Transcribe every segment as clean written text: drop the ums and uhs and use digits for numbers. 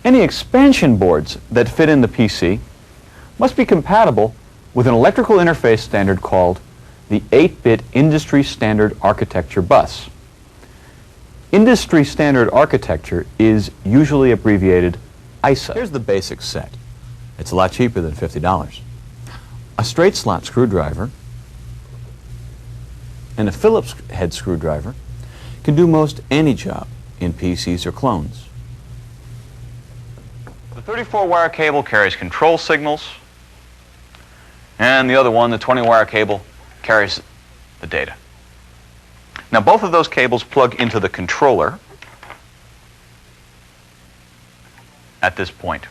Any expansion boards that fit in the PC must be compatible with an electrical interface standard called the 8-bit Industry Standard Architecture bus. Industry Standard Architecture is usually abbreviated ISA. Here's the basic set. It's a lot cheaper than $50. A straight slot screwdriver and a Phillips head screwdriver can do most any job in PCs or clones. The 34-wire cable carries control signals, and the other one, the 20-wire cable, carries the data. Now, both of those cables plug into the controller at this point.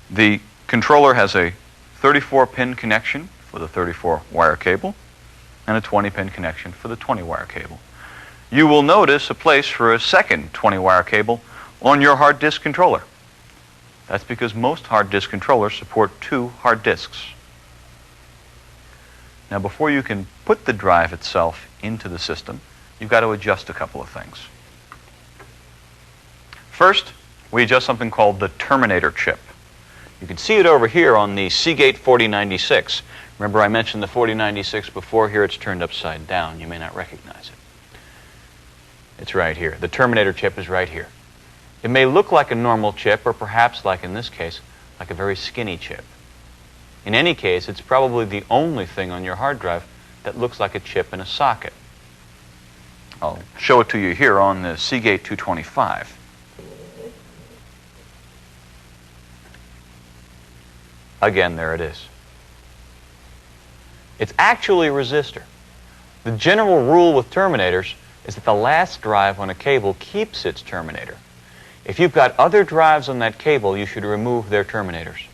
The controller has a 34-pin connection for the 34-wire cable and a 20-pin connection for the 20-wire cable. You will notice a place for a second 20-wire cable on your hard disk controller. That's because most hard disk controllers support 2 hard disks. Now, before you can put the drive itself into the system, you've got to adjust a couple of things. First, we adjust something called the terminator chip. You can see it over here on the Seagate 4096. Remember, I mentioned the 4096 before. Here it's turned upside down. You may not recognize it. It's right here. The terminator chip is right here. It may look like a normal chip, or perhaps, like in this case, like a very skinny chip. In any case, it's probably the only thing on your hard drive that looks like a chip in a socket. I'll show it to you here on the Seagate 225. Again, there it is. It's actually a resistor. The general rule with terminators is that the last drive on a cable keeps its terminator. If you've got other drives on that cable, you should remove their terminators.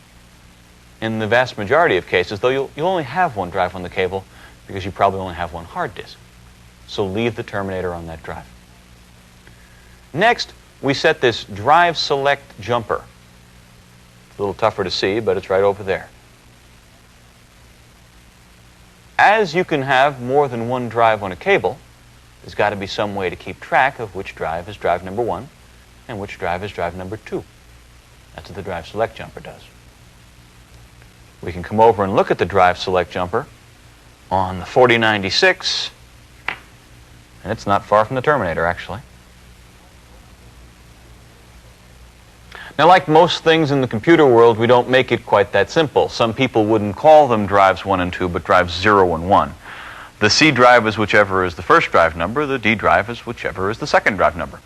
In the vast majority of cases, though, you'll only have one drive on the cable because you probably only have one hard disk. So leave the terminator on that drive. Next, we set this drive select jumper. It's a little tougher to see, but it's right over there. As you can have more than one drive on a cable, there's got to be some way to keep track of which drive is drive number 1 and which drive is drive number 2. That's what the drive select jumper does. We can come over and look at the drive select jumper on the 4096, and it's not far from the terminator, actually. Now, like most things in the computer world, we don't make it quite that simple. Some people wouldn't call them drives 1 and 2, but drives 0 and 1. The C drive is whichever is the first drive number. The D drive is whichever is the second drive number.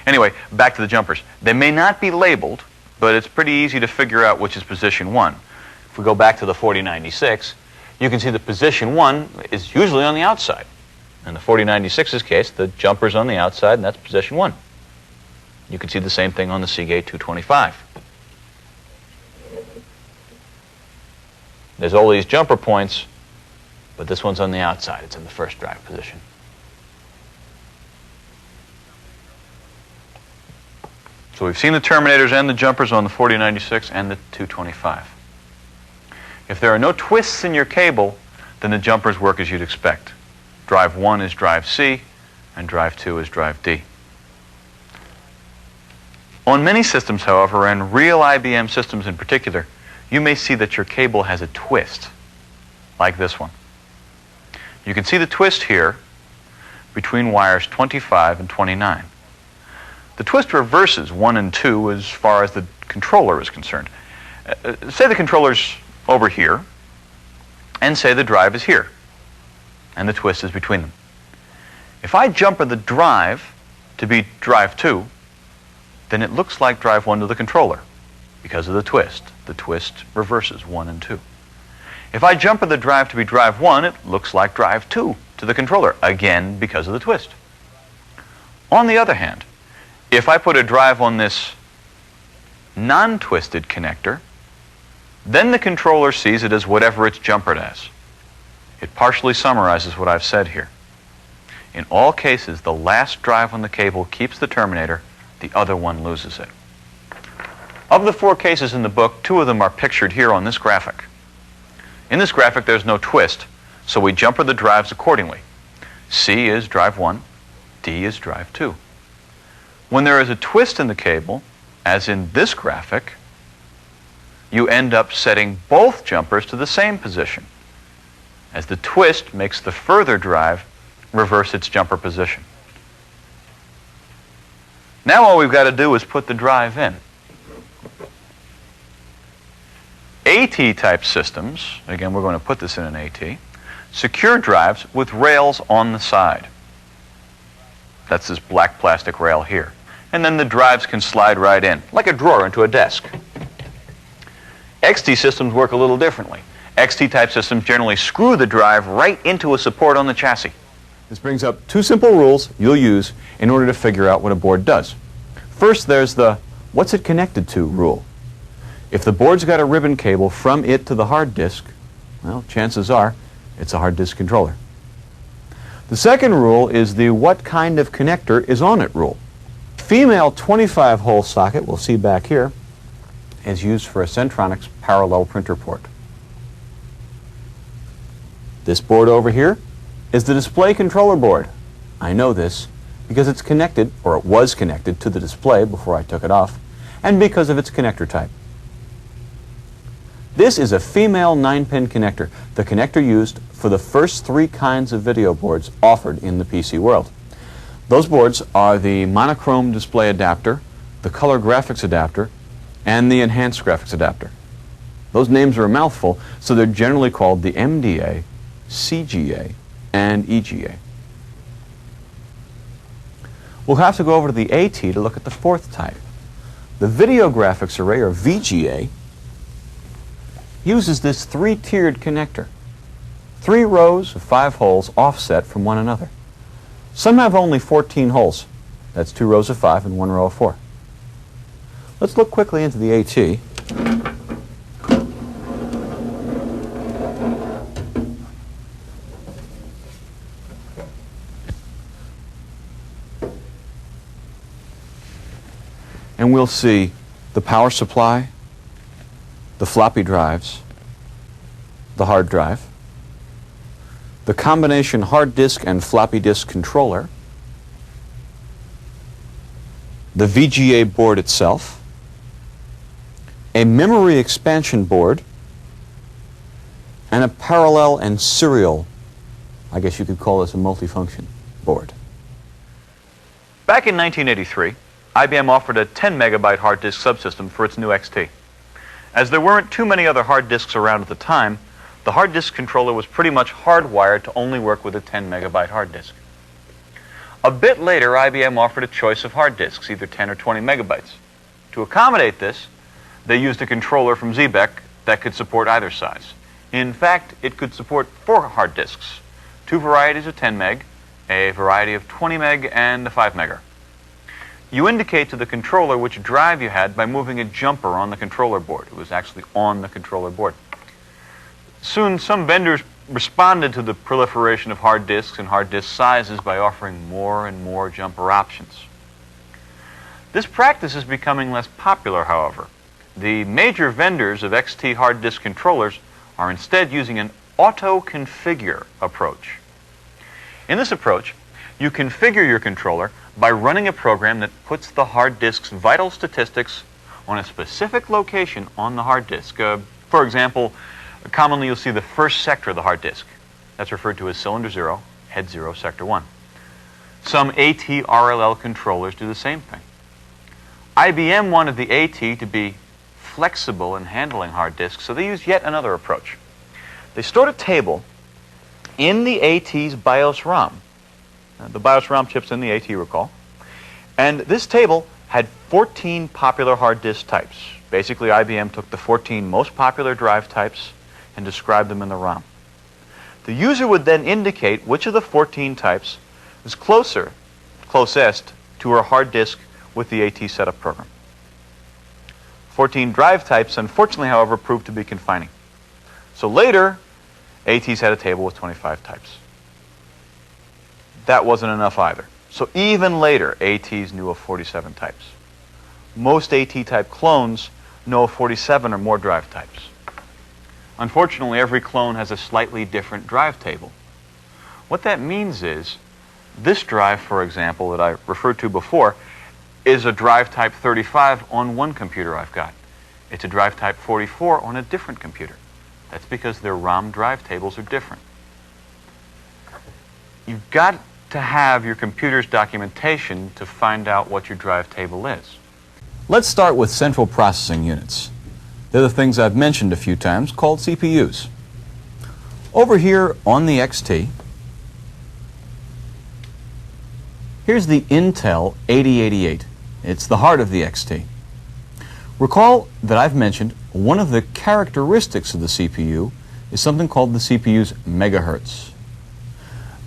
Anyway, back to the jumpers. They may not be labeled, but it's pretty easy to figure out which is position 1. If we go back to the 4096, you can see that position 1 is usually on the outside. In the 4096's case, the jumper's on the outside, and that's position 1. You can see the same thing on the Seagate 225. There's all these jumper points, but this one's on the outside. It's in the first drive position. So we've seen the terminators and the jumpers on the 4096 and the 225. If there are no twists in your cable, then the jumpers work as you'd expect. Drive 1 is drive C, and drive 2 is drive D. On many systems, however, and real IBM systems in particular, you may see that your cable has a twist, like this one. You can see the twist here between wires 25 and 29. The twist reverses 1 and 2 as far as the controller is concerned. Say the controller's over here, and say the drive is here, and the twist is between them. If I jumper the drive to be drive 2, then it looks like drive 1 to the controller because of the twist. The twist reverses 1 and 2. If I jumper the drive to be drive 1, it looks like drive 2 to the controller, again because of the twist. On the other hand, if I put a drive on this non-twisted connector, then the controller sees it as whatever it's jumpered as. It partially summarizes what I've said here. In all cases, the last drive on the cable keeps the terminator, the other one loses it. Of the 4 cases in the book, 2 of them are pictured here on this graphic. In this graphic, there's no twist, so we jumper the drives accordingly. C is drive 1, D is drive 2. When there is a twist in the cable, as in this graphic, you end up setting both jumpers to the same position, as the twist makes the further drive reverse its jumper position. Now all we've got to do is put the drive in. AT-type systems, again we're going to put this in an AT, secure drives with rails on the side. That's this black plastic rail here. And then the drives can slide right in, like a drawer into a desk. XT systems work a little differently. XT-type systems generally screw the drive right into a support on the chassis. This brings up two simple rules you'll use in order to figure out what a board does. First, there's the "what's it connected to" rule. If the board's got a ribbon cable from it to the hard disk, well, chances are it's a hard disk controller. The second rule is the "what kind of connector is on it" rule. Female 25-hole socket, we'll see back here, is used for a Centronics parallel printer port. This board over here is the display controller board. I know this because it's connected, or it was connected, to the display before I took it off, and because of its connector type. This is a female 9-pin connector, the connector used for the first three kinds of video boards offered in the PC world. Those boards are the monochrome display adapter, the color graphics adapter, and the enhanced graphics adapter. Those names are a mouthful, so they're generally called the MDA, CGA, and EGA. We'll have to go over to the AT to look at the fourth type. The video graphics array, or VGA, uses this three-tiered connector. 3 rows of 5 holes offset from one another. Some have only 14 holes. That's 2 rows of 5 and 1 row of 4. Let's look quickly into the AT. And we'll see the power supply, the floppy drives, the hard drive, the combination hard disk and floppy disk controller, the VGA board itself, a memory expansion board, and a parallel and serial, I guess you could call this a multifunction board. Back in 1983, IBM offered a 10 megabyte hard disk subsystem for its new XT. As there weren't too many other hard disks around at the time, the hard disk controller was pretty much hardwired to only work with a 10 megabyte hard disk. A bit later, IBM offered a choice of hard disks, either 10 or 20 megabytes. To accommodate this, they used a controller from Xebec that could support either size. In fact, it could support 4 hard disks, 2 varieties of 10 meg, a variety of 20 meg, and a 5 megger. You indicate to the controller which drive you had by moving a jumper on the controller board. It was actually on the controller board. Soon, some vendors responded to the proliferation of hard disks and hard disk sizes by offering more and more jumper options. This practice is becoming less popular, however. The major vendors of XT hard disk controllers are instead using an auto-configure approach. In this approach, you configure your controller by running a program that puts the hard disk's vital statistics on a specific location on the hard disk. For example, commonly you'll see the first sector of the hard disk. That's referred to as cylinder 0, head 0, sector 1. Some AT-RLL controllers do the same thing. IBM wanted the AT to be flexible in handling hard disks, so they used yet another approach. They stored a table in the AT's BIOS ROM. The BIOS ROM chip's in the AT, recall. And this table had 14 popular hard disk types. Basically, IBM took the 14 most popular drive types and described them in the ROM. The user would then indicate which of the 14 types is closest to her hard disk with the AT setup program. 14 drive types, unfortunately, however, proved to be confining. So later, ATs had a table with 25 types. That wasn't enough either. So even later, ATs knew of 47 types. Most AT-type clones know of 47 or more drive types. Unfortunately, every clone has a slightly different drive table. What that means is, this drive, for example, that I referred to before, is a drive type 35 on one computer I've got. It's a drive type 44 on a different computer. That's because their ROM drive tables are different. You've got to have your computer's documentation to find out what your drive table is. Let's start with central processing units. They're the things I've mentioned a few times, called CPUs. Over here on the XT, here's the Intel 8088. It's the heart of the XT. Recall that I've mentioned one of the characteristics of the CPU is something called the CPU's megahertz.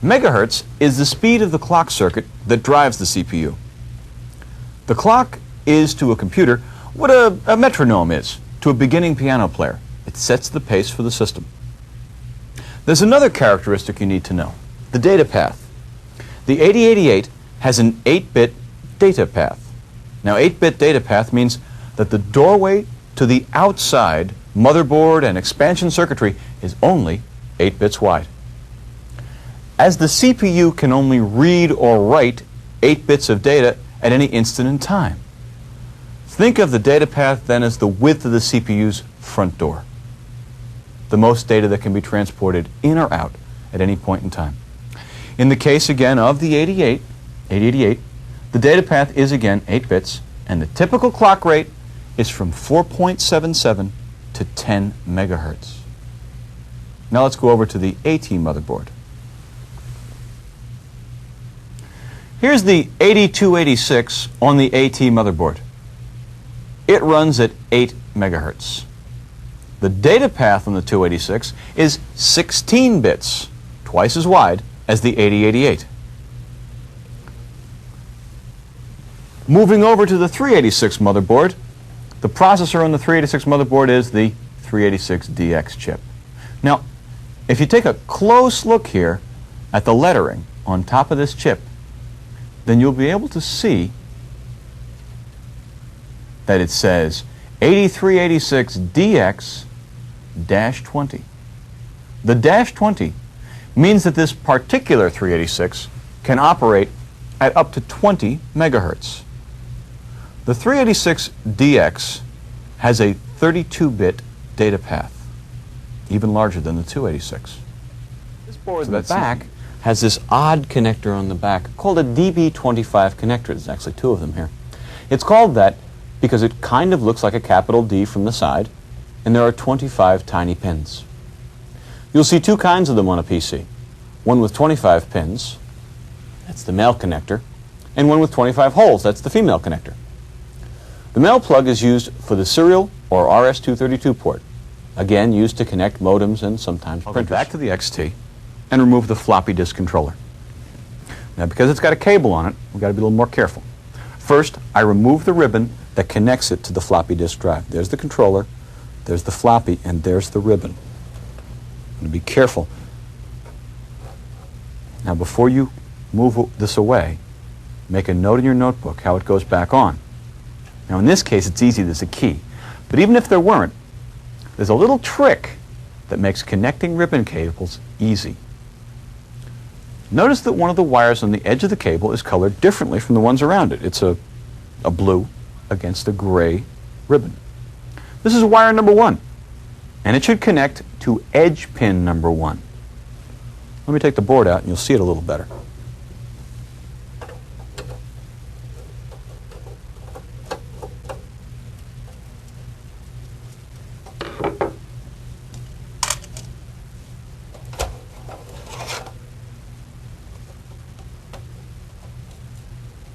Megahertz is the speed of the clock circuit that drives the CPU. The clock is to a computer what a metronome is to a beginning piano player. It sets the pace for the system. There's another characteristic you need to know, the data path. The 8088 has an 8-bit data path. Now 8-bit data path means that the doorway to the outside motherboard and expansion circuitry is only 8 bits wide. As the CPU can only read or write 8 bits of data at any instant in time. Think of the data path then as the width of the CPU's front door. The most data that can be transported in or out at any point in time. In the case again of the 8088, the data path is again 8 bits, and the typical clock rate is from 4.77 to 10 megahertz. Now let's go over to the AT motherboard. Here's the 8286 on the AT motherboard. It runs at 8 megahertz. The data path on the 286 is 16 bits, twice as wide as the 8088. Moving over to the 386 motherboard, the processor on the 386 motherboard is the 386DX chip. Now, if you take a close look here at the lettering on top of this chip, then you'll be able to see that it says 8386DX-20. The -20 means that this particular 386 can operate at up to 20 megahertz. The 386DX has a 32-bit data path, even larger than the 286. This board in the back has this odd connector on the back called a DB25 connector. There's actually two of them here. It's called that because it kind of looks like a capital D from the side, and there are 25 tiny pins. You'll see two kinds of them on a PC. One with 25 pins, that's the male connector, and one with 25 holes, that's the female connector. The male plug is used for the serial or RS-232 port, again used to connect modems and sometimes printers. Back to the XT and remove the floppy disk controller. Now because it's got a cable on it, we've got to be a little more careful. First, I remove the ribbon that connects it to the floppy disk drive. There's the controller, there's the floppy, and there's the ribbon. I'm going to be careful. Now before you move this away, make a note in your notebook how it goes back on. Now in this case it's easy, there's a key. But even if there weren't, there's a little trick that makes connecting ribbon cables easy. Notice that one of the wires on the edge of the cable is colored differently from the ones around it. It's a blue against a gray ribbon. This is wire number 1, and it should connect to edge pin number 1. Let me take the board out and you'll see it a little better.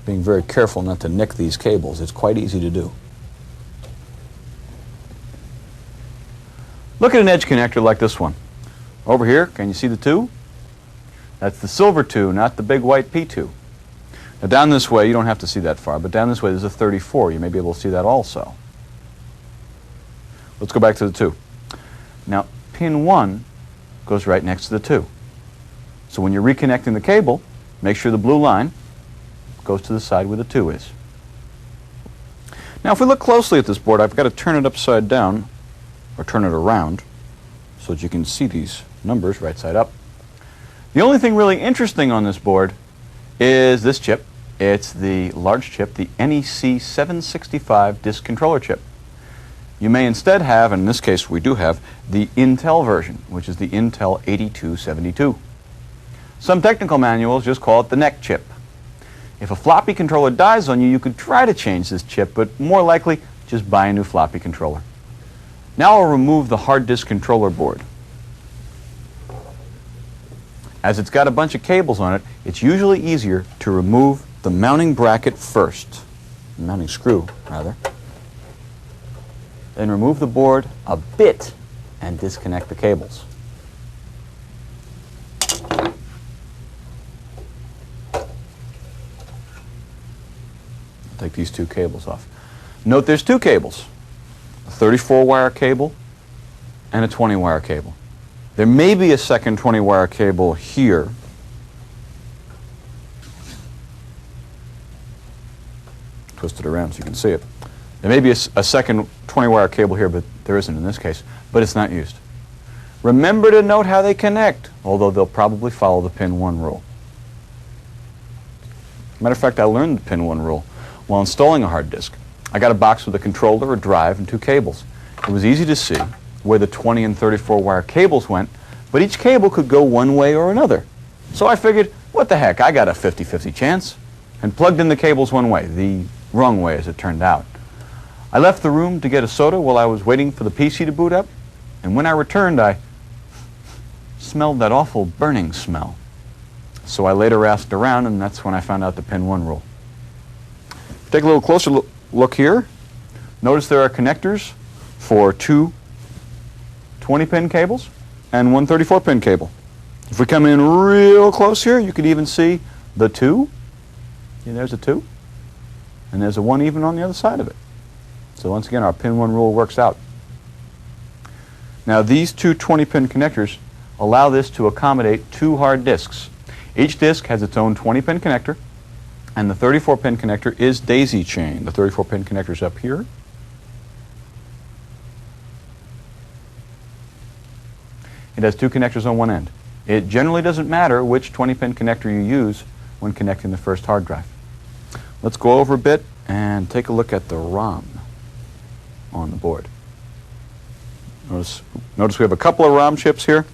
Being very careful not to nick these cables. It's quite easy to do. Look at an edge connector like this one. Over here, can you see the 2? That's the silver 2, not the big white P2. Now down this way, you don't have to see that far, but down this way there's a 34. You may be able to see that also. Let's go back to the 2. Now, pin 1 goes right next to the 2. So when you're reconnecting the cable, make sure the blue line goes to the side where the 2 is. Now if we look closely at this board, I've got to turn it upside down, or turn it around, so that you can see these numbers right side up. The only thing really interesting on this board is this chip, It's the large chip, the NEC 765 disk controller chip. You may instead have, and in this case we do have, the Intel version, which is the Intel 8272. Some technical manuals just call it the NEC chip. If a floppy controller dies on you, you could try to change this chip, but more likely, just buy a new floppy controller. Now I'll remove the hard disk controller board. As it's got a bunch of cables on it, it's usually easier to remove the mounting bracket first, the mounting screw, rather. Then remove the board a bit and disconnect the cables. Take these two cables off. Note there's two cables, a 34-wire cable and a 20-wire cable. There may be a second 20-wire cable here. Twist it around so you can see it. There may be a second 20-wire cable here, but there isn't in this case, but it's not used. Remember to note how they connect, although they'll probably follow the pin 1 rule. Matter of fact, I learned the pin 1 rule while installing a hard disk. I got a box with a controller, a drive, and two cables. It was easy to see where the 20 and 34-wire cables went, but each cable could go one way or another. So I figured, what the heck, I got a 50-50 chance, and plugged in the cables one way, the wrong way as it turned out. I left the room to get a soda while I was waiting for the PC to boot up, and when I returned, I smelled that awful burning smell. So I later asked around, and that's when I found out the pin 1 rule. Take a little closer look here. Notice there are connectors for two 20-pin cables and one 34-pin cable. If we come in real close here, you could even see the 2. See, there's a 2. And there's a 1 even on the other side of it. So once again, our pin 1 rule works out. Now these two 20-pin connectors allow this to accommodate two hard disks. Each disk has its own 20-pin connector, and the 34-pin connector is daisy chain. The 34-pin connector is up here. It has two connectors on one end. It generally doesn't matter which 20-pin connector you use when connecting the first hard drive. Let's go over a bit and take a look at the ROM on the board. Notice we have a couple of ROM chips here,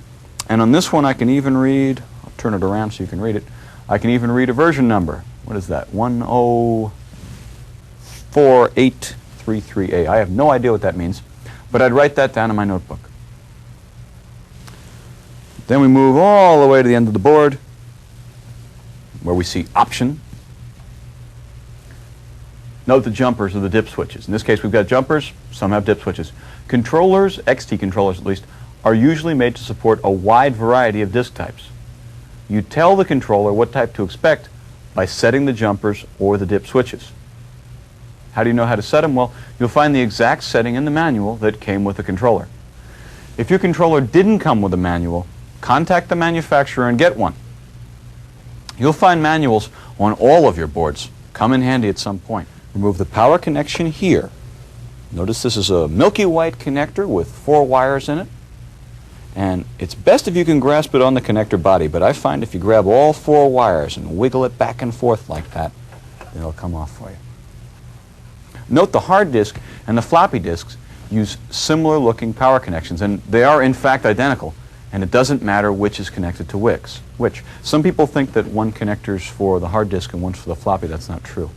and on this one I can even read, I'll turn it around so you can read it, I can even read a version number. What is that? 1048333A. I have no idea what that means, but I'd write that down in my notebook. Then we move all the way to the end of the board where we see option. Note the jumpers or the dip switches. In this case we've got jumpers, some have dip switches. Controllers, XT controllers at least, are usually made to support a wide variety of disk types. You tell the controller what type to expect by setting the jumpers or the dip switches. How do you know how to set them? Well, you'll find the exact setting in the manual that came with the controller. If your controller didn't come with a manual, contact the manufacturer and get one. You'll find manuals on all of your boards. Come in handy at some point. Remove the power connection here. Notice this is a milky white connector with 4 wires in it. And it's best if you can grasp it on the connector body, but I find if you grab all 4 wires and wiggle it back and forth like that, it'll come off for you. Note the hard disk and the floppy disks use similar looking power connections, and they are in fact identical, and it doesn't matter which is connected to which. Some people think that one connector's for the hard disk and one's for the floppy. That's not true.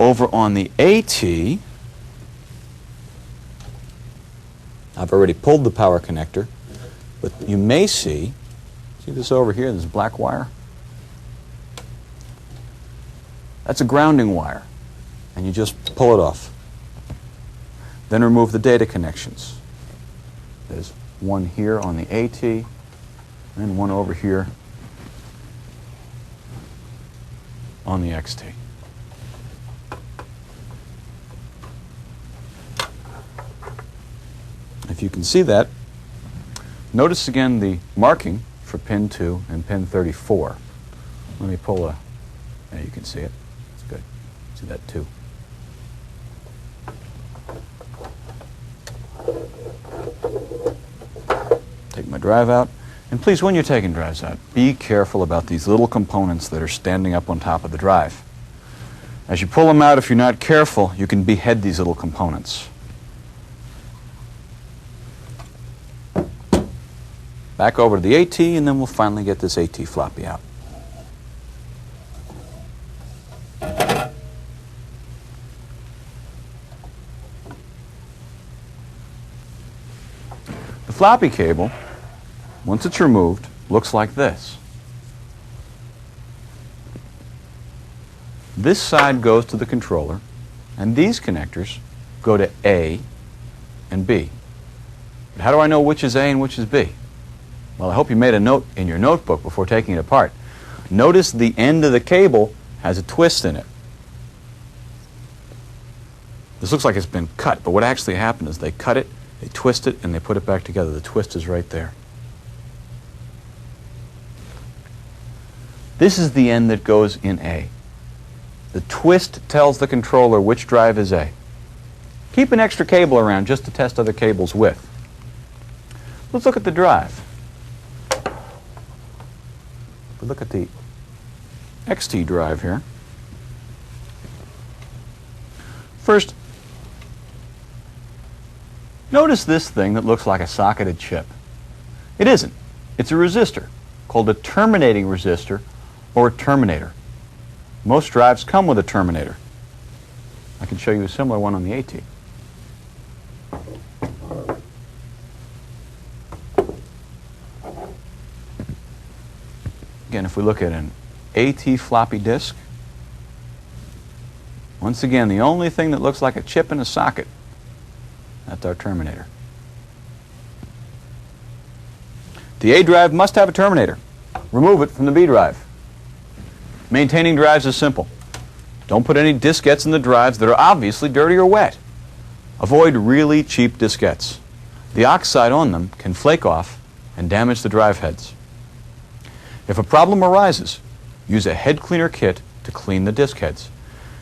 Over on the AT, I've already pulled the power connector, but you may see this over here, this black wire? That's a grounding wire, and you just pull it off. Then remove the data connections. There's one here on the AT, and one over here on the XT. If you can see that, notice again the marking for pin 2 and pin 34. Let me pull a, there you can see it. It's good. See that too. Take my drive out. And please, when you're taking drives out, be careful about these little components that are standing up on top of the drive. As you pull them out, if you're not careful, you can behead these little components. Back over to the AT, and then we'll finally get this AT floppy out. The floppy cable, once it's removed, looks like this. This side goes to the controller, and these connectors go to A and B. But how do I know which is A and which is B? Well, I hope you made a note in your notebook before taking it apart. Notice the end of the cable has a twist in it. This looks like it's been cut, but what actually happened is they cut it, they twist it, and they put it back together. The twist is right there. This is the end that goes in A. The twist tells the controller which drive is A. Keep an extra cable around just to test other cables' width. Let's look at the drive. We look at the XT drive here. First, notice this thing that looks like a socketed chip. It isn't. It's a resistor called a terminating resistor or a terminator. Most drives come with a terminator. I can show you a similar one on the AT. Again, if we look at an AT floppy disk, once again, the only thing that looks like a chip in a socket, that's our terminator. The A drive must have a terminator. Remove it from the B drive. Maintaining drives is simple. Don't put any diskettes in the drives that are obviously dirty or wet. Avoid really cheap diskettes. The oxide on them can flake off and damage the drive heads. If a problem arises, use a head cleaner kit to clean the disk heads.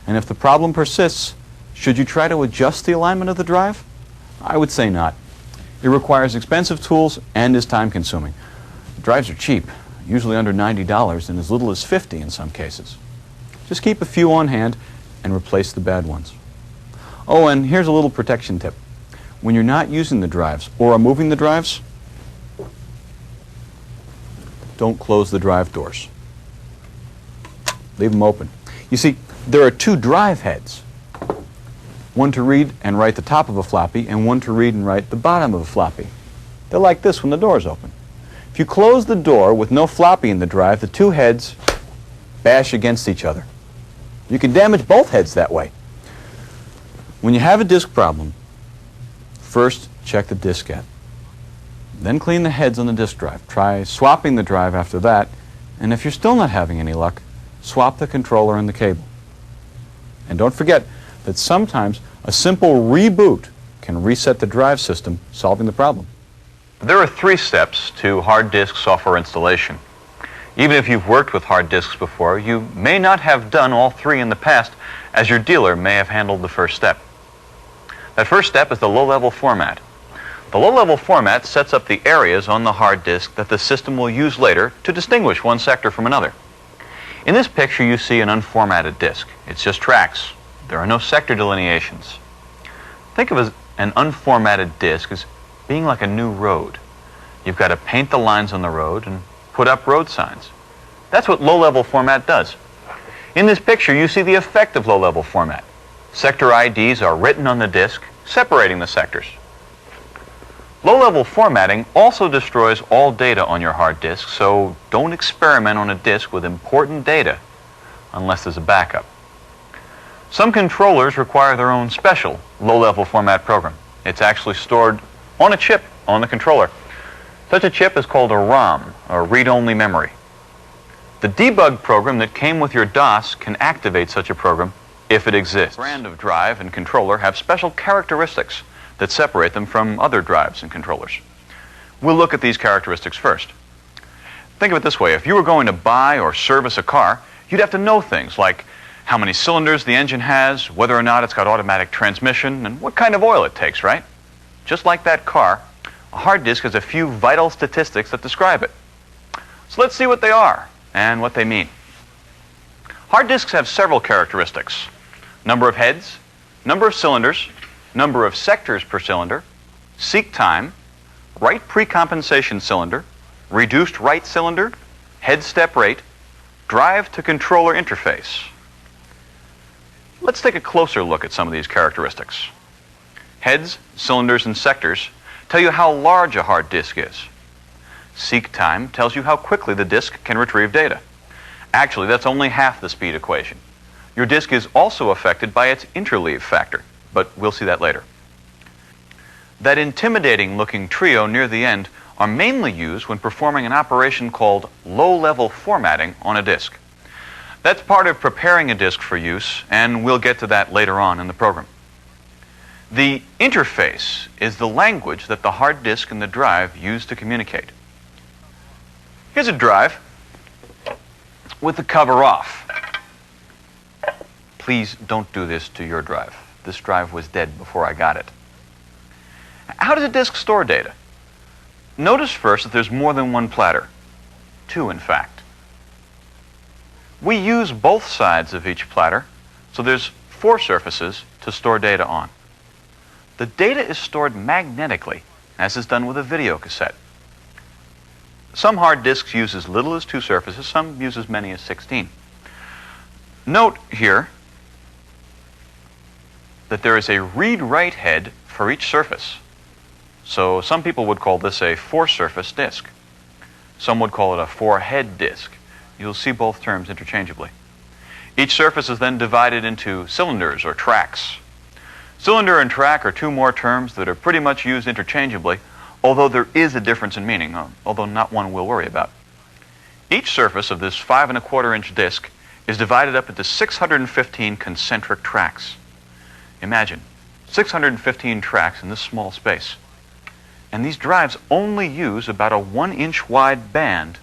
And if the problem persists, should you try to adjust the alignment of the drive? I would say not. It requires expensive tools and is time consuming. Drives are cheap, usually under $90 and as little as $50 in some cases. Just keep a few on hand and replace the bad ones. Oh, and here's a little protection tip. When you're not using the drives or are moving the drives, don't close the drive doors. Leave them open. You see, there are two drive heads. One to read and write the top of a floppy and one to read and write the bottom of a floppy. They're like this when the door's open. If you close the door with no floppy in the drive, the two heads bash against each other. You can damage both heads that way. When you have a disk problem, first check the diskette. Then clean the heads on the disk drive. Try swapping the drive after that, and if you're still not having any luck, swap the controller and the cable. And don't forget that sometimes a simple reboot can reset the drive system, solving the problem. There are 3 steps to hard disk software installation. Even if you've worked with hard disks before, you may not have done all 3 in the past, as your dealer may have handled the first step. That first step is the low-level format. The low-level format sets up the areas on the hard disk that the system will use later to distinguish one sector from another. In this picture, you see an unformatted disk. It's just tracks. There are no sector delineations. Think of an unformatted disk as being like a new road. You've got to paint the lines on the road and put up road signs. That's what low-level format does. In this picture, you see the effect of low-level format. Sector IDs are written on the disk, separating the sectors. Low-level formatting also destroys all data on your hard disk, so don't experiment on a disk with important data unless there's a backup. Some controllers require their own special low-level format program. It's actually stored on a chip on the controller. Such a chip is called a ROM, or read-only memory. The debug program that came with your DOS can activate such a program if it exists. Brand of drive and controller have special characteristics that separate them from other drives and controllers. We'll look at these characteristics first. Think of it this way. If you were going to buy or service a car, you'd have to know things like how many cylinders the engine has, whether or not it's got automatic transmission, and what kind of oil it takes, right? Just like that car, A hard disk has a few vital statistics that describe it. So let's see what they are and what they mean. Hard disks have several characteristics: number of heads, number of cylinders, number of sectors per cylinder, seek time, write precompensation cylinder, reduced write cylinder, head step rate, drive to controller interface. Let's take a closer look at some of these characteristics. Heads, cylinders, and sectors tell you how large a hard disk is. Seek time tells you how quickly the disk can retrieve data. Actually, that's only half the speed equation. Your disk is also affected by its interleave factor, but we'll see that later. That intimidating-looking trio near the end are mainly used when performing an operation called low-level formatting on a disk. That's part of preparing a disk for use, and we'll get to that later on in the program. The interface is the language that the hard disk and the drive use to communicate. Here's a drive with the cover off. Please don't do this to your drive. This drive was dead before I got it. How does a disk store data? Notice first that there's more than one platter. Two, in fact. We use both sides of each platter, so there's 4 surfaces to store data on. The data is stored magnetically, as is done with a video cassette. Some hard disks use as little as 2 surfaces, some use as many as 16. Note here that there is a read-write head for each surface. So some people would call this a 4-surface disk. Some would call it a 4-head disk. You'll see both terms interchangeably. Each surface is then divided into cylinders or tracks. Cylinder and track are 2 more terms that are pretty much used interchangeably, although there is a difference in meaning, although not one we'll worry about. Each surface of this 5¼ inch disk is divided up into 615 concentric tracks. Imagine, 615 tracks in this small space. And these drives only use about a 1-inch wide band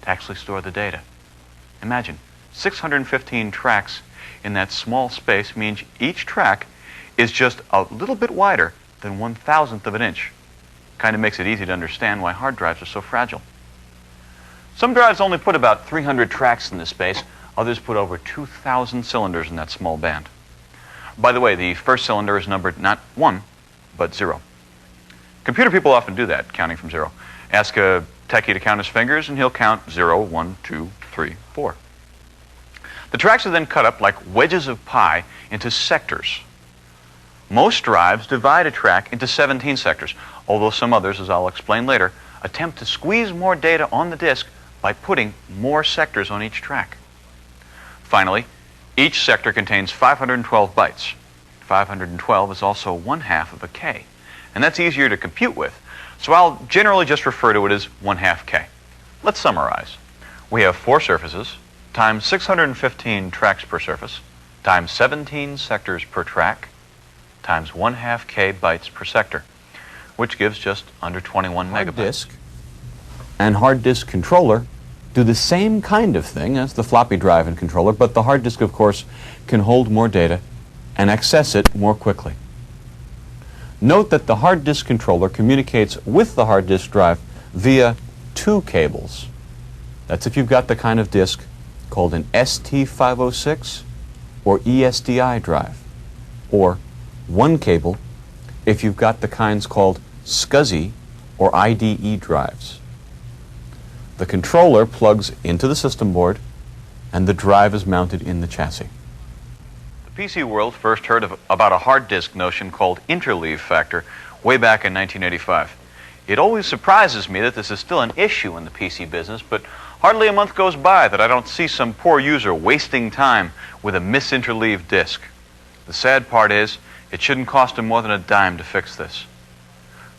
to actually store the data. Imagine, 615 tracks in that small space means each track is just a little bit wider than 1/1000th of an inch. Kind of makes it easy to understand why hard drives are so fragile. Some drives only put about 300 tracks in this space. Others put over 2,000 cylinders in that small band. By the way, the first cylinder is numbered not 1, but 0. Computer people often do that, counting from 0. Ask a techie to count his fingers, and he'll count 0, 1, 2, 3, 4. The tracks are then cut up like wedges of pie into sectors. Most drives divide a track into 17 sectors, although some others, as I'll explain later, attempt to squeeze more data on the disk by putting more sectors on each track. Finally, each sector contains 512 bytes. 512 is also 1/2 of a K, and that's easier to compute with, so I'll generally just refer to it as 1/2 K. Let's summarize. We have 4 surfaces times 615 tracks per surface times 17 sectors per track times 1/2 K bytes per sector, which gives just under 21 megabytes. Hard disk and hard disk controller do the same kind of thing as the floppy drive and controller, but the hard disk, of course, can hold more data and access it more quickly. Note that the hard disk controller communicates with the hard disk drive via 2 cables. That's if you've got the kind of disk called an ST506 or ESDI drive, or 1 cable if you've got the kinds called SCSI or IDE drives. The controller plugs into the system board, and the drive is mounted in the chassis. The PC world first heard about a hard disk notion called interleave factor way back in 1985. It always surprises me that this is still an issue in the PC business, but hardly a month goes by that I don't see some poor user wasting time with a misinterleaved disk. The sad part is, it shouldn't cost him more than a dime to fix this.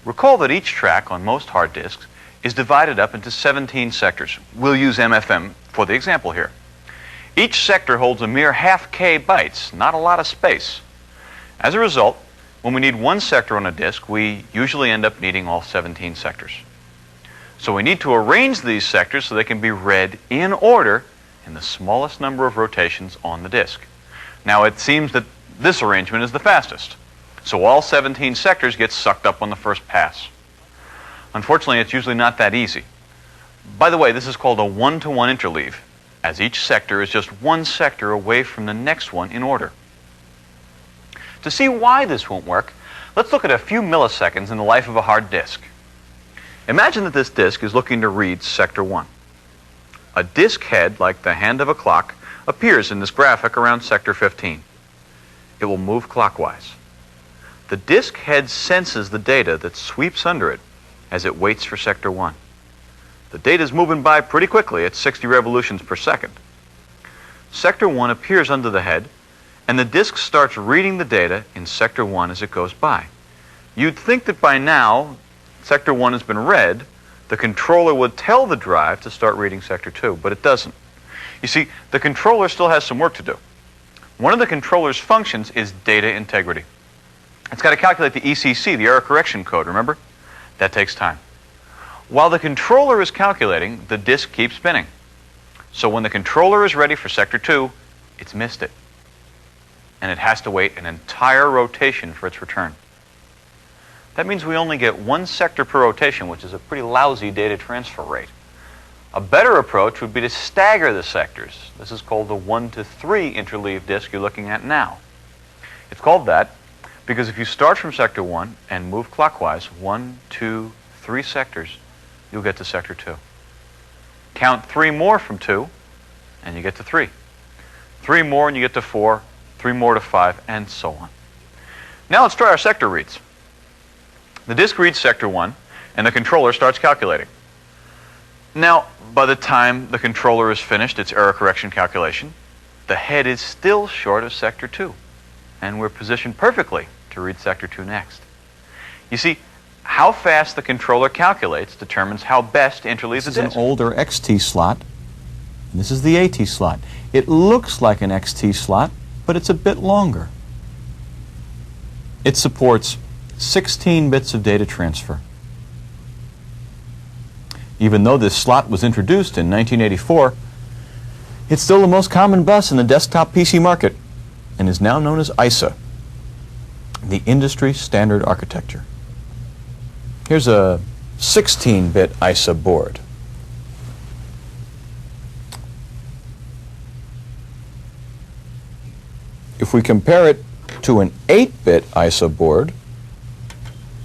Recall that each track on most hard disks is divided up into 17 sectors. We'll use MFM for the example here. Each sector holds a mere 1/2 K bytes, not a lot of space. As a result, when we need 1 sector on a disk, we usually end up needing all 17 sectors. So we need to arrange these sectors so they can be read in order in the smallest number of rotations on the disk. Now, it seems that this arrangement is the fastest, so all 17 sectors get sucked up on the first pass. Unfortunately, it's usually not that easy. By the way, this is called a one-to-one interleave, as each sector is just one sector away from the next one in order. To see why this won't work, let's look at a few milliseconds in the life of a hard disk. Imagine that this disk is looking to read sector 1. A disk head, like the hand of a clock, appears in this graphic around sector 15. It will move clockwise. The disk head senses the data that sweeps under it as it waits for sector 1. The data is moving by pretty quickly at 60 revolutions per second. Sector 1 appears under the head, and the disk starts reading the data in sector 1 as it goes by. You'd think that by now, sector 1 has been read, the controller would tell the drive to start reading sector 2, but it doesn't. You see, the controller still has some work to do. One of the controller's functions is data integrity. It's got to calculate the ECC, the error correction code, remember? That takes time. While the controller is calculating, the disk keeps spinning. So when the controller is ready for sector 2, it's missed it. And it has to wait an entire rotation for its return. That means we only get one sector per rotation, which is a pretty lousy data transfer rate. A better approach would be to stagger the sectors. This is called the 1 to 3 interleave disk you're looking at now. It's called that because if you start from sector 1 and move clockwise, 1, 2, 3 sectors, you'll get to sector 2. Count 3 more from 2, and you get to 3. 3 more and you get to 4, 3 more to 5, and so on. Now let's try our sector reads. The disk reads sector 1, and the controller starts calculating. Now, by the time the controller has finished its error correction calculation, the head is still short of sector 2, and we're positioned perfectly to read sector 2 next. You see, how fast the controller calculates determines how best to interleave the disk. This is an older XT slot, and this is the AT slot. It looks like an XT slot, but it's a bit longer. It supports 16 bits of data transfer. Even though this slot was introduced in 1984, it's still the most common bus in the desktop PC market and is now known as ISA, the industry standard architecture. Here's a 16-bit ISA board. If we compare it to an 8-bit ISA board,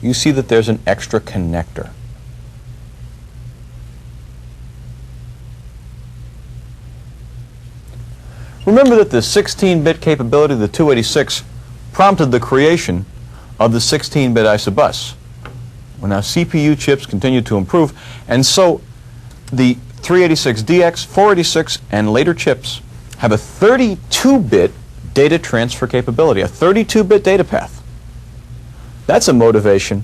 you see that there's an extra connector. Remember that the 16-bit capability of the 286 prompted the creation of the 16-bit ISA bus. Well, now CPU chips continue to improve, and so the 386DX, 486, and later chips have a 32-bit data transfer capability, a 32-bit data path. That's a motivation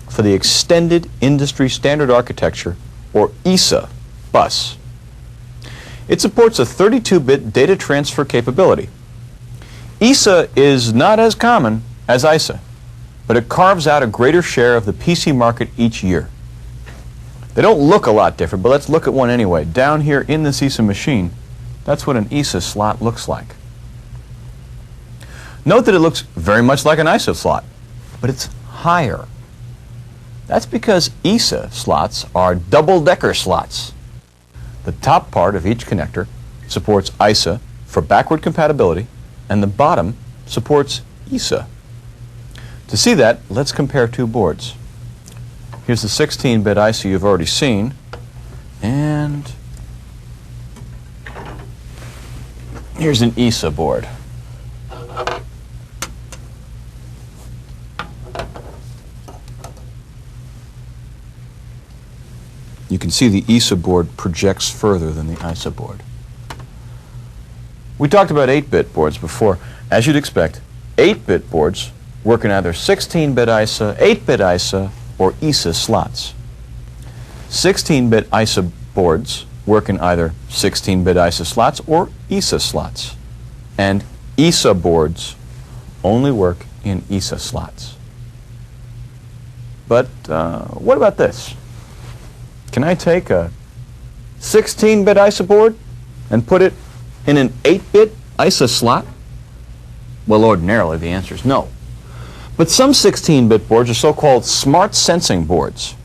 for the Extended Industry Standard Architecture, or ESA, bus. It supports a 32-bit data transfer capability. ESA is not as common as ISA, but it carves out a greater share of the PC market each year. They don't look a lot different, but let's look at one anyway. Down here in this ESA machine, that's what an ESA slot looks like. Note that it looks very much like an ISA slot, but it's higher. That's because ESA slots are double-decker slots. The top part of each connector supports ISA for backward compatibility, and the bottom supports ESA. To see that, let's compare two boards. Here's the 16-bit ISA you've already seen, and here's an ESA board. You can see the ESA board projects further than the ISA board. We talked about 8-bit boards before. As you'd expect, 8-bit boards work in either 16-bit ISA, 8-bit ISA, or ESA slots. 16-bit ISA boards work in either 16-bit ISA slots or ESA slots. And ESA boards only work in ESA slots. But what about this? Can I take a 16-bit ISA board and put it in an 8-bit ISA slot? Well, ordinarily the answer is no. But some 16-bit boards are so-called smart sensing boards.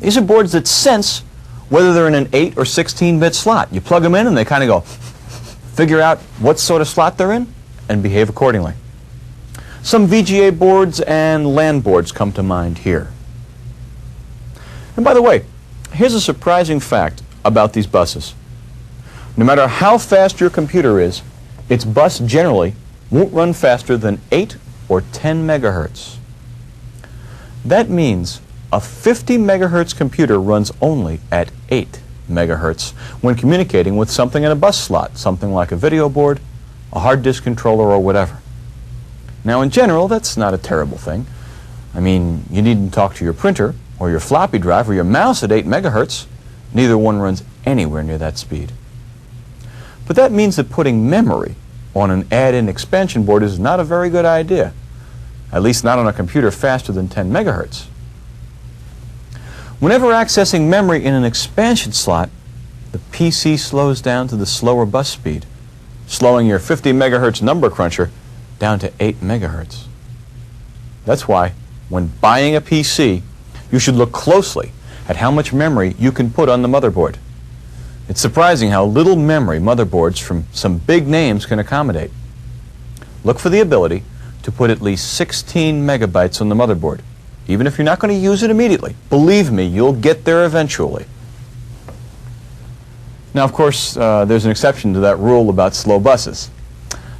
These are boards that sense whether they're in an 8 or 16-bit slot. You plug them in and they kind of go, figure out what sort of slot they're in, and behave accordingly. Some VGA boards and LAN boards come to mind here. And by the way, here's a surprising fact about these buses. No matter how fast your computer is, its bus generally won't run faster than 8 or 10 megahertz. That means a 50 megahertz computer runs only at 8 megahertz when communicating with something in a bus slot, something like a video board, a hard disk controller, or whatever. Now, in general, that's not a terrible thing. I mean, you needn't talk to your printer or your floppy drive or your mouse at 8 megahertz. Neither one runs anywhere near that speed. But that means that putting memory on an add-in expansion board is not a very good idea, at least not on a computer faster than 10 megahertz. Whenever accessing memory in an expansion slot, the PC slows down to the slower bus speed, slowing your 50 megahertz number cruncher down to 8 megahertz. That's why, when buying a PC, you should look closely at how much memory you can put on the motherboard. It's surprising how little memory motherboards from some big names can accommodate. Look for the ability to put at least 16 megabytes on the motherboard, even if you're not going to use it immediately. Believe me, you'll get there eventually. Now, of course, there's an exception to that rule about slow buses.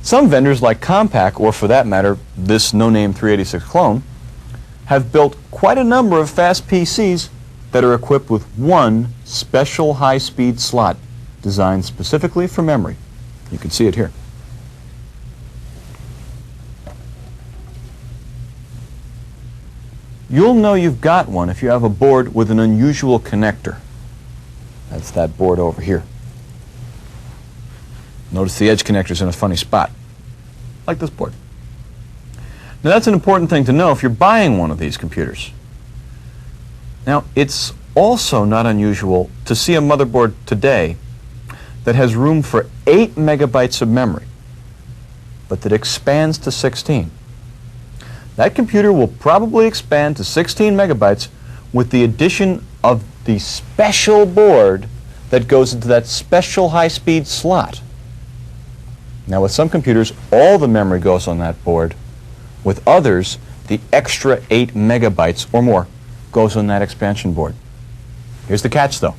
Some vendors like Compaq, or for that matter, this no-name 386 clone, have built quite a number of fast PCs that are equipped with one special high-speed slot designed specifically for memory. You can see it here. You'll know you've got one if you have a board with an unusual connector. That's that board over here. Notice the edge connector's in a funny spot, like this board. Now that's an important thing to know if you're buying one of these computers. Now, it's also not unusual to see a motherboard today that has room for 8 megabytes of memory, but that expands to 16. That computer will probably expand to 16 megabytes with the addition of the special board that goes into that special high-speed slot. Now, with some computers, all the memory goes on that board. With others, the extra 8 megabytes or more goes on that expansion board. Here's the catch, though.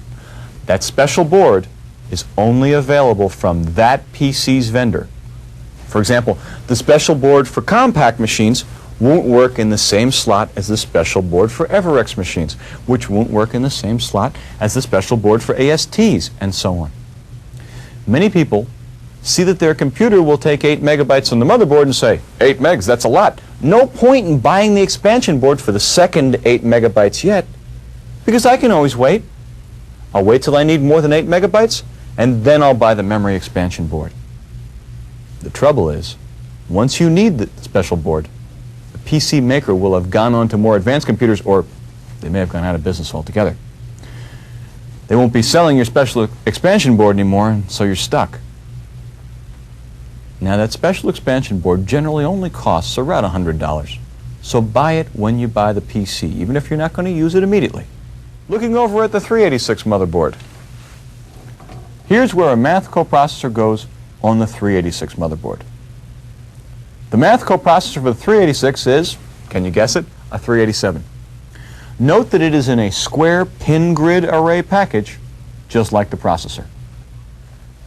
That special board is only available from that PC's vendor. For example, the special board for Compaq machines won't work in the same slot as the special board for Everex machines, which won't work in the same slot as the special board for ASTs, and so on. Many people see that their computer will take 8 megabytes on the motherboard and say, 8 megs, that's a lot. No point in buying the expansion board for the second 8 megabytes yet, because I can always wait. I'll wait till I need more than 8 megabytes, and then I'll buy the memory expansion board. The trouble is, once you need the special board, the PC maker will have gone on to more advanced computers, or they may have gone out of business altogether. They won't be selling your special expansion board anymore, and so you're stuck. Now, that special expansion board generally only costs around $100, so buy it when you buy the PC, even if you're not going to use it immediately. Looking over at the 386 motherboard, here's where a math coprocessor goes on the 386 motherboard. The math coprocessor for the 386 is, can you guess it, a 387. Note that it is in a square pin grid array package, just like the processor.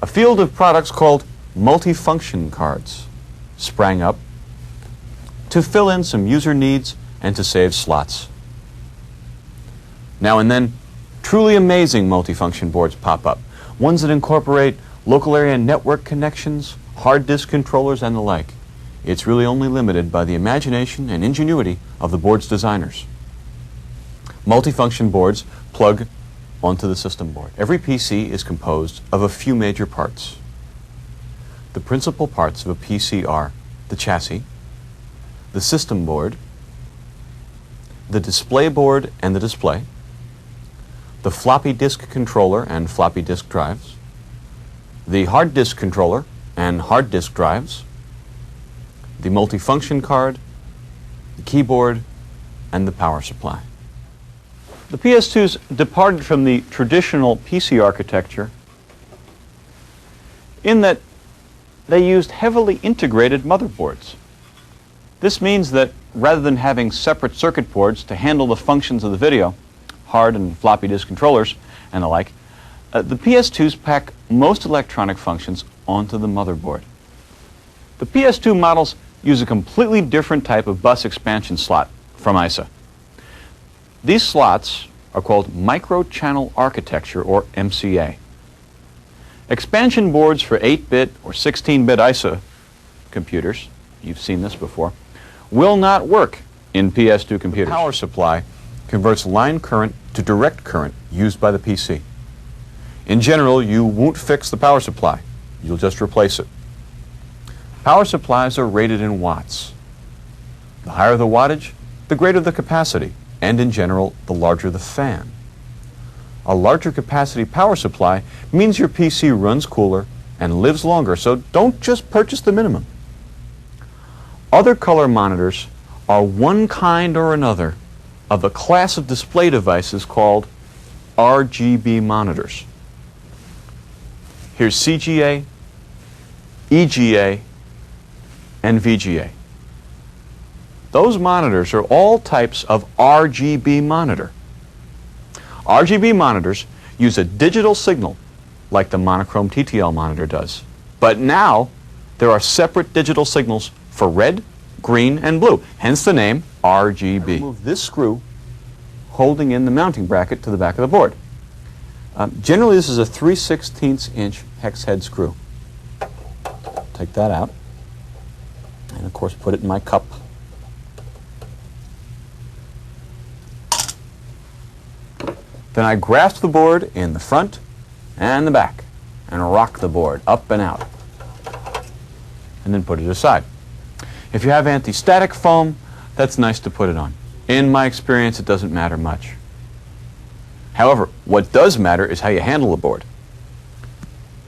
A field of products called multifunction cards sprang up to fill in some user needs and to save slots. Now and then, truly amazing multifunction boards pop up, ones that incorporate local area network connections, hard disk controllers, and the like. It's really only limited by the imagination and ingenuity of the board's designers. Multifunction boards plug onto the system board. Every PC is composed of a few major parts. The principal parts of a PC are the chassis, the system board, the display board and the display, the floppy disk controller and floppy disk drives, the hard disk controller and hard disk drives, the multifunction card, the keyboard, and the power supply. The PS2s departed from the traditional PC architecture in that they used heavily integrated motherboards. This means that rather than having separate circuit boards to handle the functions of the video, hard and floppy disk controllers and the like, the PS2s pack most electronic functions onto the motherboard. The PS2 models use a completely different type of bus expansion slot from ISA. These slots are called micro-channel architecture, or MCA. Expansion boards for 8-bit or 16-bit ISA computers, you've seen this before, will not work in PS2 computers. The power supply converts line current to direct current used by the PC. In general, you won't fix the power supply. You'll just replace it. Power supplies are rated in watts. The higher the wattage, the greater the capacity, and in general, the larger the fan. A larger capacity power supply means your PC runs cooler and lives longer, so don't just purchase the minimum. Other color monitors are one kind or another of a class of display devices called RGB monitors. Here's CGA, EGA, and VGA. Those monitors are all types of RGB monitor. RGB monitors use a digital signal like the monochrome TTL monitor does. But now there are separate digital signals for red, green, and blue, hence the name RGB. Remove this screw holding in the mounting bracket to the back of the board. Generally this is a 3/16 inch hex head screw. Take that out and of course put it in my cup. Then I grasp the board in the front and the back and rock the board up and out and then put it aside. If you have anti-static foam, that's nice to put it on. In my experience, it doesn't matter much. However, what does matter is how you handle the board.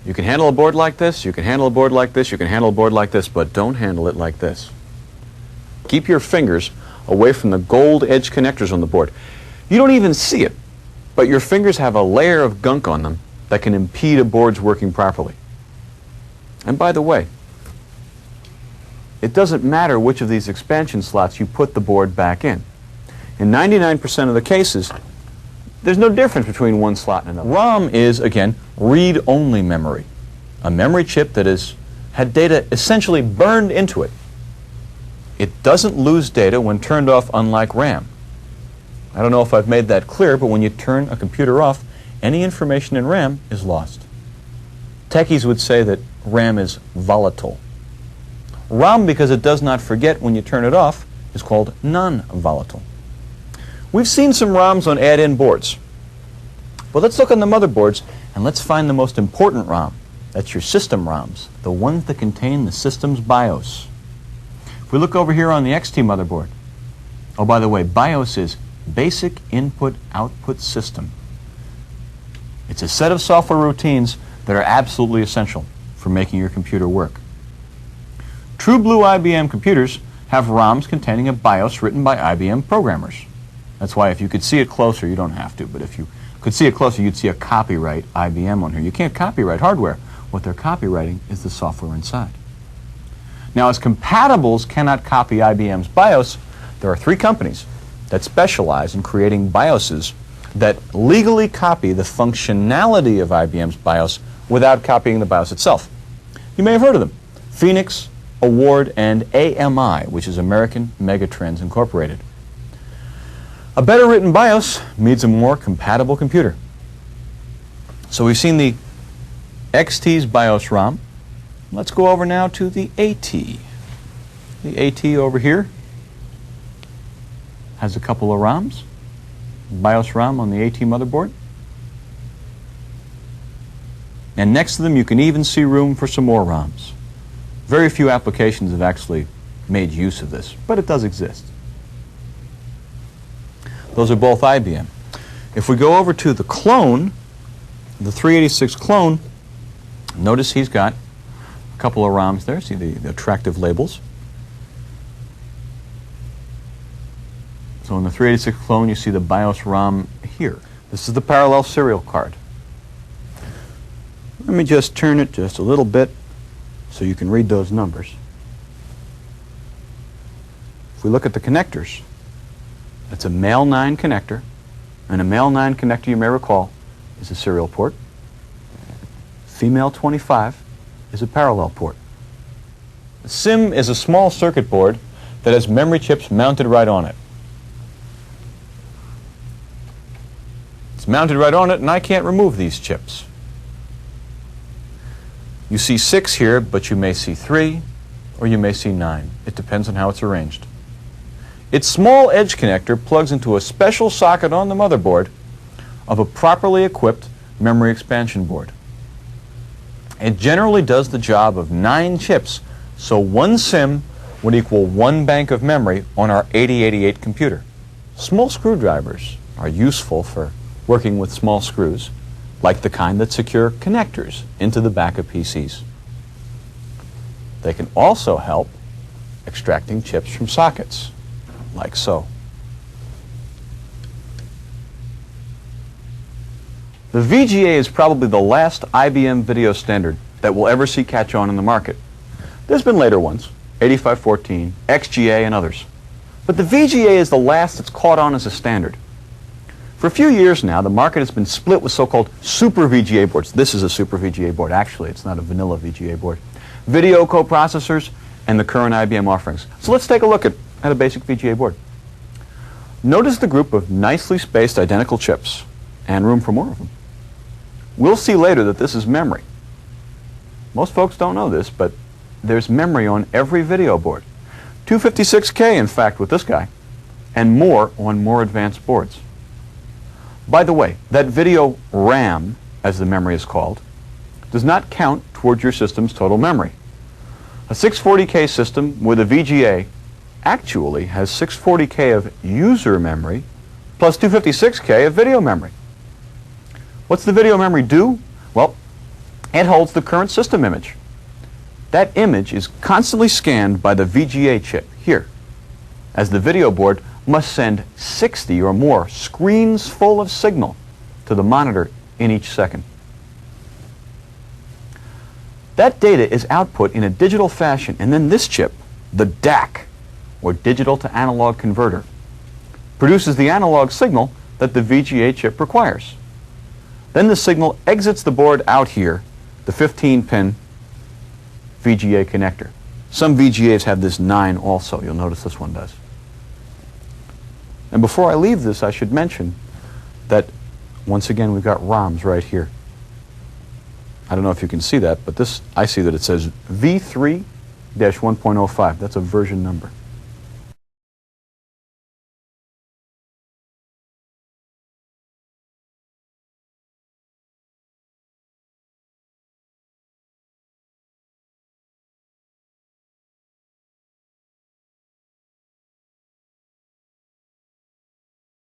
You can handle a board like this, you can handle a board like this, you can handle a board like this, but don't handle it like this. Keep your fingers away from the gold edge connectors on the board. You don't even see it, but your fingers have a layer of gunk on them that can impede a board's working properly. And by the way, it doesn't matter which of these expansion slots you put the board back in. In 99% of the cases, there's no difference between one slot and another. ROM is, again, read-only memory, a memory chip that has had data essentially burned into it. It doesn't lose data when turned off, unlike RAM. I don't know if I've made that clear, but when you turn a computer off, any information in RAM is lost. Techies would say that RAM is volatile. ROM, because it does not forget when you turn it off, is called non-volatile. We've seen some ROMs on add-in boards. But let's look on the motherboards and let's find the most important ROM. That's your system ROMs, the ones that contain the system's BIOS. If we look over here on the XT motherboard, oh, by the way, BIOS is Basic Input Output System. It's a set of software routines that are absolutely essential for making your computer work. True blue IBM computers have ROMs containing a BIOS written by IBM programmers. That's why if you could see it closer, you don't have to, but if you could see it closer, you'd see a copyright IBM on here. You can't copyright hardware. What they're copyrighting is the software inside. Now, as compatibles cannot copy IBM's BIOS, there are three companies that specialize in creating BIOSes that legally copy the functionality of IBM's BIOS without copying the BIOS itself. You may have heard of them: Phoenix, Award, and AMI, which is American Megatrends Incorporated. A better written BIOS means a more compatible computer. So we've seen the XT's BIOS ROM. Let's go over now to the AT. The AT over here has a couple of ROMs. BIOS ROM on the AT motherboard. And next to them you can even see room for some more ROMs. Very few applications have actually made use of this, but it does exist. Those are both IBM. If we go over to the clone, the 386 clone, notice he's got a couple of ROMs there. See the attractive labels. So in the 386 clone, you see the BIOS ROM here. This is the parallel serial card. Let me just turn it just a little bit so you can read those numbers. If we look at the connectors, it's a male 9 connector, and a male 9 connector, you may recall, is a serial port. Female 25 is a parallel port. A SIM is a small circuit board that has memory chips mounted right on it. It's mounted right on it, and I can't remove these chips. You see 6 here, but you may see 3, or you may see 9. It depends on how it's arranged. Its small edge connector plugs into a special socket on the motherboard of a properly equipped memory expansion board. It generally does the job of 9 chips, so one SIM would equal 1 bank of memory on our 8088 computer. Small screwdrivers are useful for working with small screws, like the kind that secure connectors into the back of PCs. They can also help extracting chips from sockets, like so. The VGA is probably the last IBM video standard that will ever see catch on in the market. There's been later ones, 8514, XGA, and others. But the VGA is the last that's caught on as a standard. For a few years now, the market has been split with so-called super VGA boards. This is a super VGA board. Actually, it's not a vanilla VGA board. Video coprocessors and the current IBM offerings. So let's take a look at a basic VGA board. Notice the group of nicely spaced identical chips and room for more of them. We'll see later that this is memory. Most folks don't know this, but there's memory on every video board. 256K, in fact, with this guy, and more on more advanced boards. By the way, that video RAM, as the memory is called, does not count towards your system's total memory. A 640K system with a VGA actually has 640K of user memory plus 256K of video memory. What's the video memory do? Well, it holds the current system image. That image is constantly scanned by the VGA chip here, as the video board must send 60 or more screens full of signal to the monitor in each second. That data is output in a digital fashion, and then this chip, the DAC, or digital to analog converter, produces the analog signal that the VGA chip requires. Then the signal exits the board out here, the 15-pin VGA connector. Some VGAs have this 9 also. You'll notice this one does. And before I leave this, I should mention that, once again, we've got ROMs right here. I don't know if you can see that, but this, I see that it says V3-1.05. That's a version number.